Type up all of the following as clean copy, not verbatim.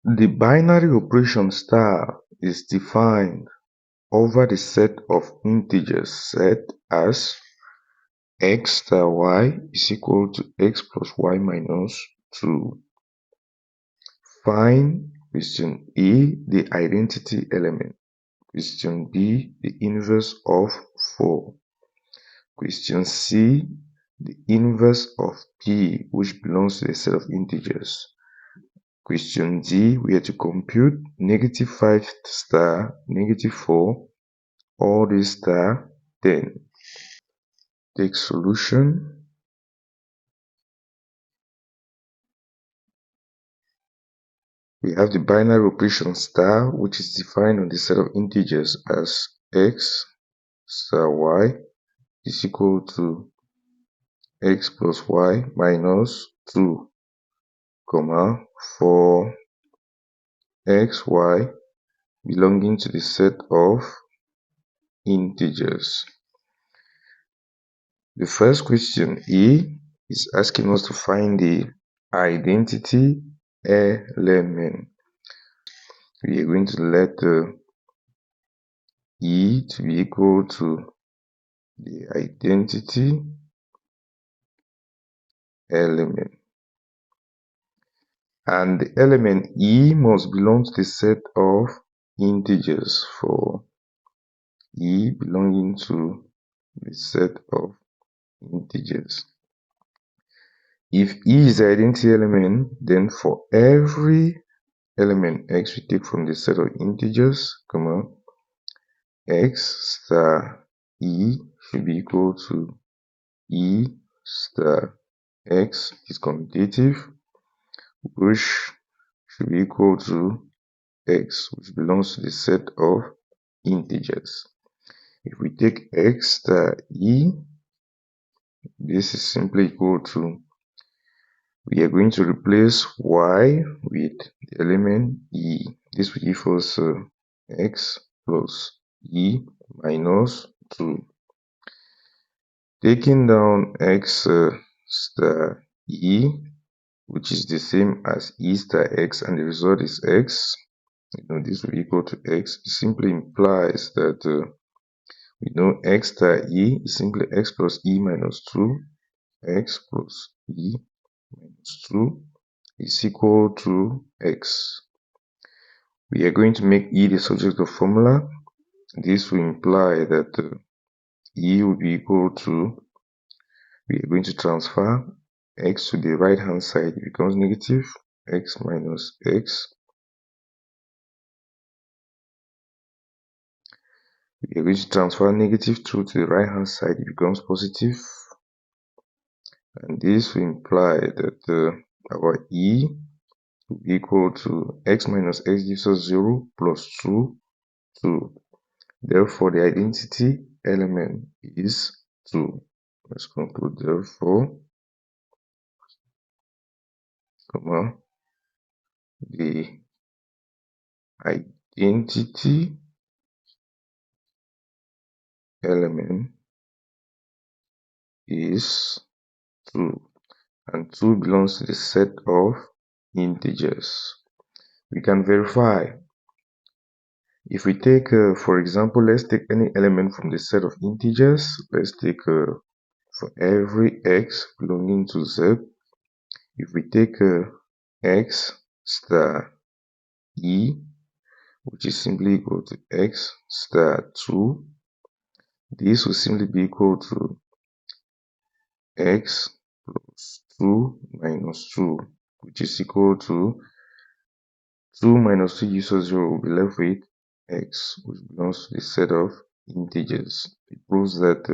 The binary operation star is defined over the set of integers set as x star y is equal to x plus y minus 2. Find question A, the identity element. Question B, the inverse of 4. Question C, the inverse of P, which belongs to a set of integers. Question D, we have to compute negative 5 star, negative 4, all this star 10. Take solution. We have the binary operation star, which is defined on the set of integers as x star y is equal to x plus y minus 2, comma, for x, y belonging to the set of integers. The first question E is asking us to find the identity element. We are going to let E to be equal to the identity element. And the element E must belong to the set of integers for E belonging to the set of integers. If E is the identity element, then for every element x we take from the set of integers, comma, x star E should be equal to E star x is commutative, which should be equal to x, which belongs to the set of integers. If we take x star E, this is simply equal to, we are going to replace y with the element E. This will give us x plus E minus 2. Taking down x star E, which is the same as E star x, and the result is x, this will equal to x. It simply implies that we know x star E is simply x plus E minus 2. X plus E minus 2 is equal to x. We are going to make E the subject of formula. This will imply that E will be equal to, we are going to transfer x to the right hand side. It becomes negative x minus x. We are going to transfer negative 2 to the right hand side. It becomes positive. And this will imply that our E will be equal to x minus x gives us 0 plus 2, 2. Therefore, the identity element is 2. Let's conclude, therefore, comma, the identity element is 2, and 2 belongs to the set of integers. We can verify. If we take, for example, let's take any element from the set of integers. Let's take for every x belonging to z. If we take x star E, which is simply equal to x star 2, this will simply be equal to x plus 2 minus 2, which is equal to 2 minus 2 gives us 0. We'll be left with x, which belongs to the set of integers. It proves that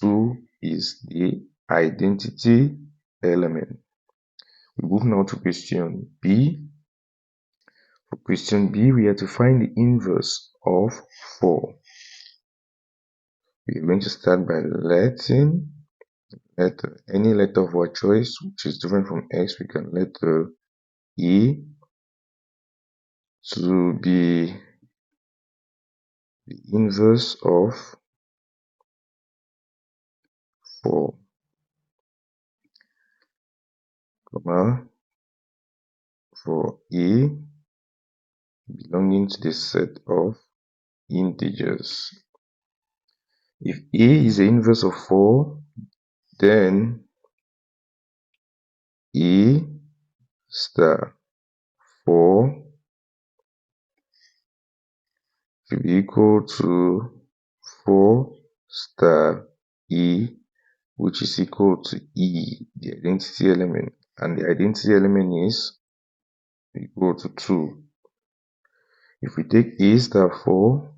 2 is the identity element. We move now to question B. For question B, we have to find the inverse of 4. We are going to start by letting any letter of our choice, which is different from x, we can let E to be the inverse of 4, comma, for A belonging to the set of integers. If A is the inverse of 4, then A star 4 should be equal to 4 star E, which is equal to E, the identity element, and the identity element is equal to 2. If we take A star 4,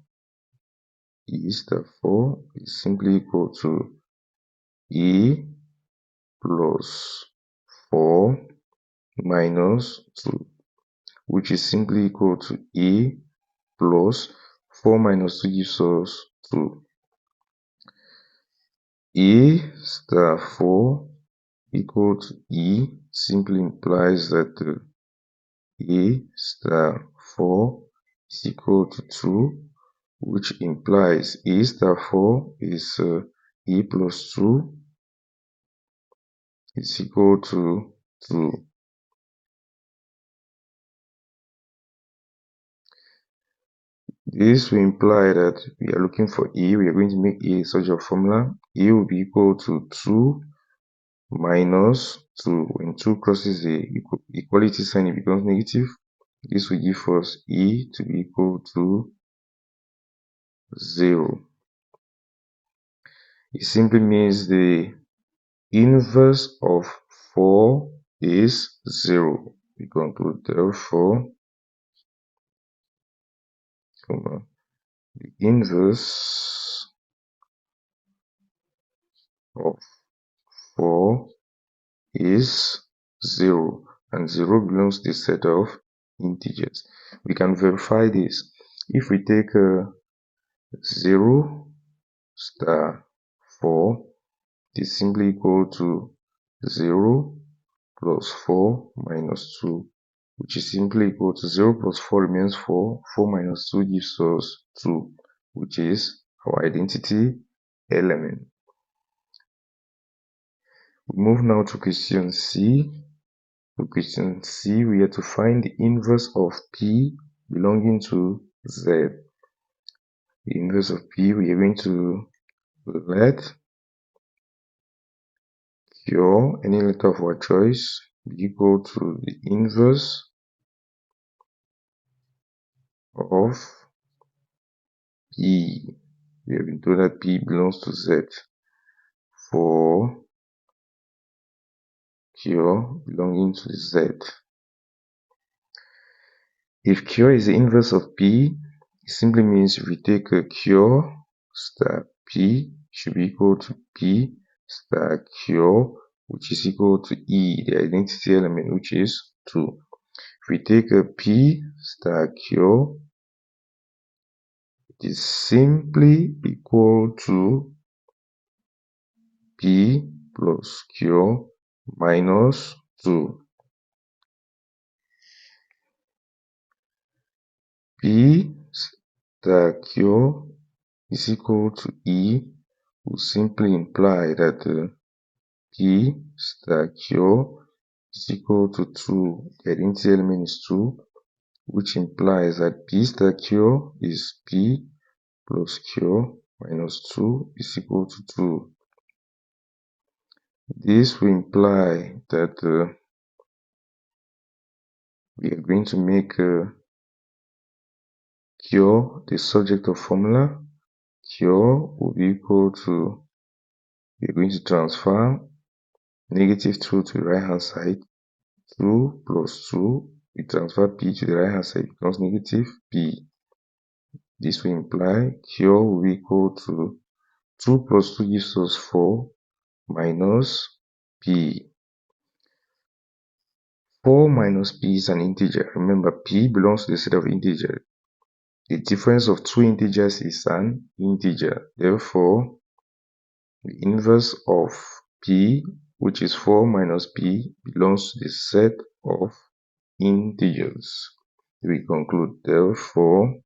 E star 4 is simply equal to E plus 4 minus 2, which is simply equal to E plus 4 minus 2 gives us 2. E star 4 equal to E simply implies that A star 4 is equal to 2, which implies A star 4 is E plus 2 is equal to 2. This will imply that we are looking for A. We are going to make A such a formula. A will be equal to 2 minus 2. When 2 crosses the equality sign, it becomes negative. This will give us E to be equal to 0. It simply means the inverse of 4 is 0. We conclude therefore, the inverse of 4 is 0, and 0 belongs to the set of integers. We can verify this. If we take 0 star 4, it is simply equal to 0 plus 4 minus 2, which is simply equal to 0 plus 4 remains 4. 4 minus 2 gives us 2, which is our identity element. We move now to question C. For question C, we have to find the inverse of P belonging to Z. The inverse of P, we are going to let Q, any letter of our choice, be equal to the inverse of P. We have been told that P belongs to Z. For Q belonging to Z. If Q is the inverse of P, it simply means if we take a Q star P should be equal to P star Q, which is equal to E, the identity element, which is 2. If we take a P star Q, it is simply equal to P plus Q minus 2. P star Q is equal to E will simply imply that P star Q is equal to 2. The identity element is 2, which implies that P star Q is P plus Q minus 2 is equal to 2. This will imply that we are going to make Q the subject of formula. Q will be equal to, we are going to transfer negative 2 to the right hand side. 2 plus 2, we transfer P to the right hand side, becomes negative P. This will imply Q will be equal to 2 plus 2 gives us 4 minus P. 4 minus P is an integer. Remember, P belongs to the set of integers. The difference of two integers is an integer. Therefore, the inverse of P, which is 4 minus P, belongs to the set of integers. We conclude, therefore,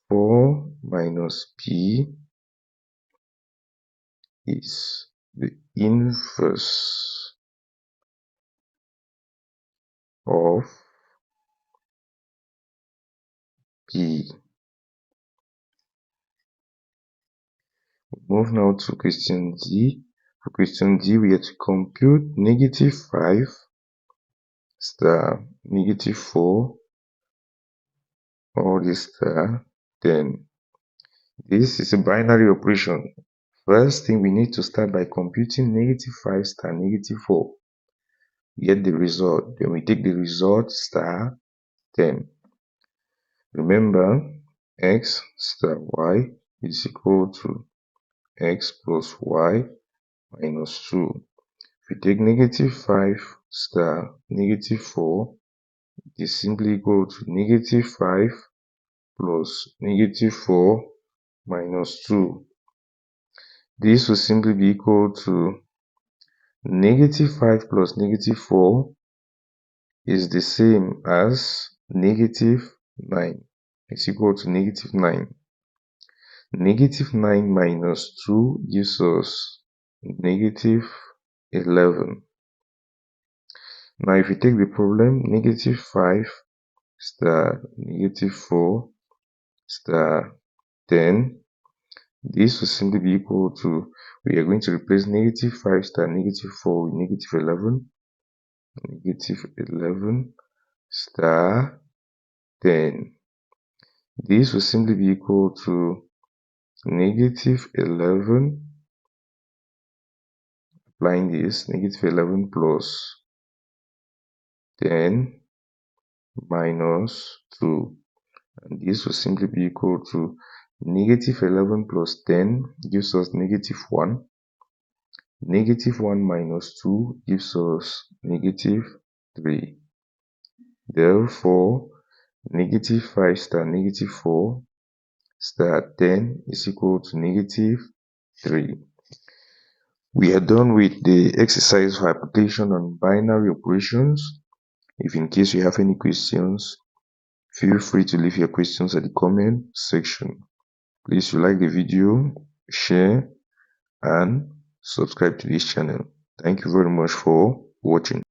4 minus P is the inverse of P. Move now to question D. For question D, we have to compute -5 star -4 or the star 10. This is a binary operation. First thing, we need to start by computing -5 star -4. Get the result. Then we take the result star 10. Remember, x star y is equal to x plus y minus 2. If we take -5 star -4, it is simply equal to -5 plus -4 minus 2. This will simply be equal to -5 plus -4 is the same as -9. It's equal to -9. -9 minus 2 gives us -11. Now if you take the problem, -5 star -4 star 10, this will simply be equal to, we are going to replace -5 star -4 with -11. -11 star 10. This will simply be equal to -11, applying this, -11 plus 10 minus 2. And this will simply be equal to -11 plus 10 gives us -1. -1 minus 2 gives us -3. Therefore, -5 star -4 star 10 is equal to -3. We are done with the exercise for application on binary operations. If in case you have any questions, feel free to leave your questions at the comment section. Please like the video, share, and subscribe to this channel. Thank you very much for watching.